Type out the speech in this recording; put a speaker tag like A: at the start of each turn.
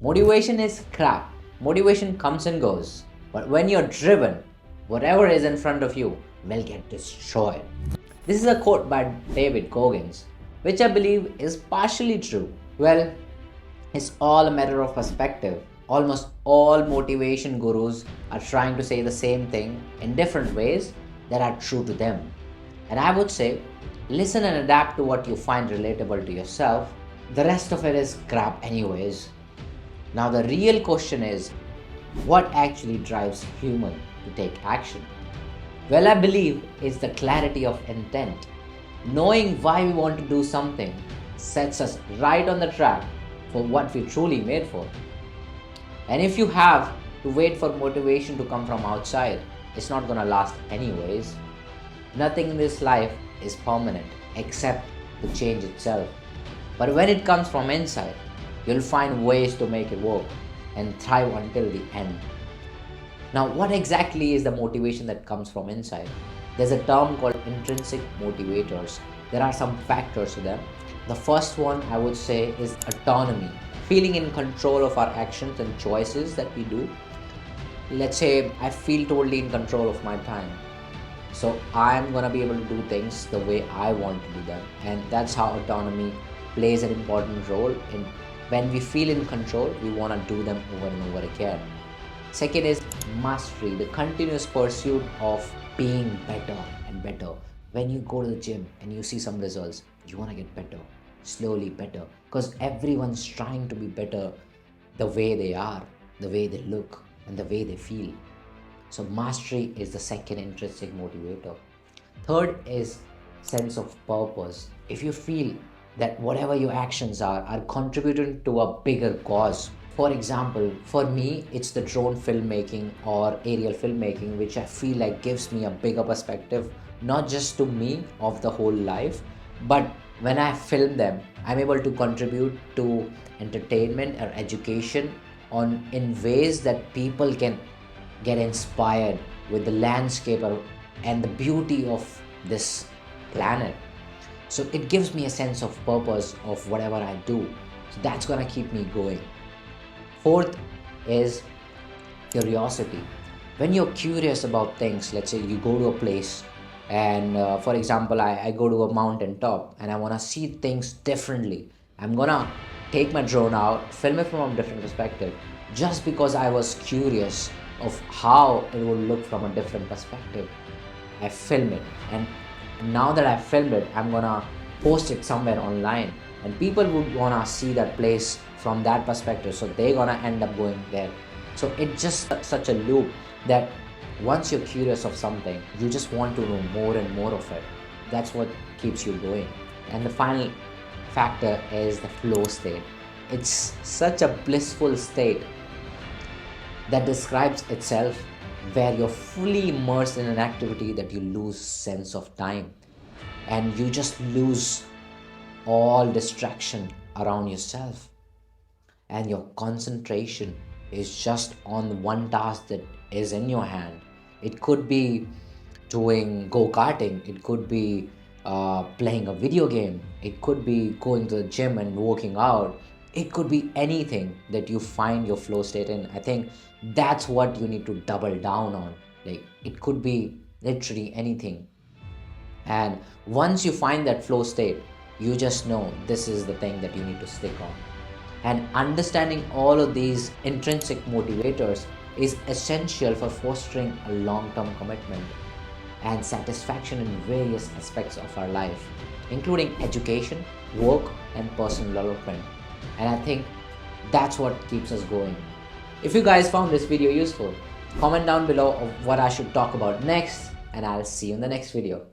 A: Motivation is crap. Motivation comes and goes. But when you're driven, whatever is in front of you will get destroyed. This is a quote by David Goggins, which I believe is partially true. Well, it's all a matter of perspective. Almost all motivation gurus are trying to say the same thing in different ways that are true to them. And I would say, listen and adapt to what you find relatable to yourself. The rest of it is crap, anyways. Now, the real question is, what actually drives human to take action? Well, I believe it's the clarity of intent. Knowing why we want to do something sets us right on the track for what we truly made for. And if you have to wait for motivation to come from outside, it's not gonna last anyways. Nothing in this life is permanent except the change itself. But when it comes from inside, you'll find ways to make it work and thrive until the end. Now, what exactly is the motivation that comes from inside? There's a term called intrinsic motivators. There are some factors to them. The first one I would say is autonomy, feeling in control of our actions and choices that we do. Let's say I feel totally in control of my time. So I'm gonna be able to do things the way I want to do them. And that's how autonomy plays an important role in when we feel in control, we wanna do them over and over again. Second is mastery, the continuous pursuit of being better and better. When you go to the gym and you see some results, you want to get better, slowly better, because everyone's trying to be better the way they are, the way they look, and the way they feel. So mastery is the second intrinsic motivator. Third is sense of purpose. If you feel that whatever your actions are contributing to a bigger cause. For example, for me, it's the drone filmmaking or aerial filmmaking, which I feel like gives me a bigger perspective, not just to me of the whole life, but when I film them, I'm able to contribute to entertainment or education in ways that people can get inspired with the landscape and the beauty of this planet. So it gives me a sense of purpose of whatever I do. So that's gonna keep me going. Fourth is curiosity. When you're curious about things, let's say you go to a place and for example, I go to a mountain top and I wanna see things differently. I'm gonna take my drone out, film it from a different perspective, just because I was curious of how it would look from a different perspective. I film it, and now that I filmed it, I'm gonna post it somewhere online, and people would wanna see that place from that perspective, so they're gonna end up going there. So it's just such a loop that once you're curious of something, you just want to know more and more of it. That's what keeps you going. And the final factor is the flow state. It's such a blissful state that describes itself, where you're fully immersed in an activity that you lose sense of time and you just lose all distraction around yourself, and your concentration is just on one task that is in your hand. It could be doing go-karting, it could be playing a video game, it could be going to the gym and working out, it could be anything that you find your flow state in. I think that's what you need to double down on. Like, it could be literally anything. And once you find that flow state, you just know this is the thing that you need to stick on. And understanding all of these intrinsic motivators is essential for fostering a long-term commitment and satisfaction in various aspects of our life, including education, work, and personal development. And I think that's what keeps us going. If you guys found this video useful, comment down below of what I should talk about next, and I'll see you in the next video.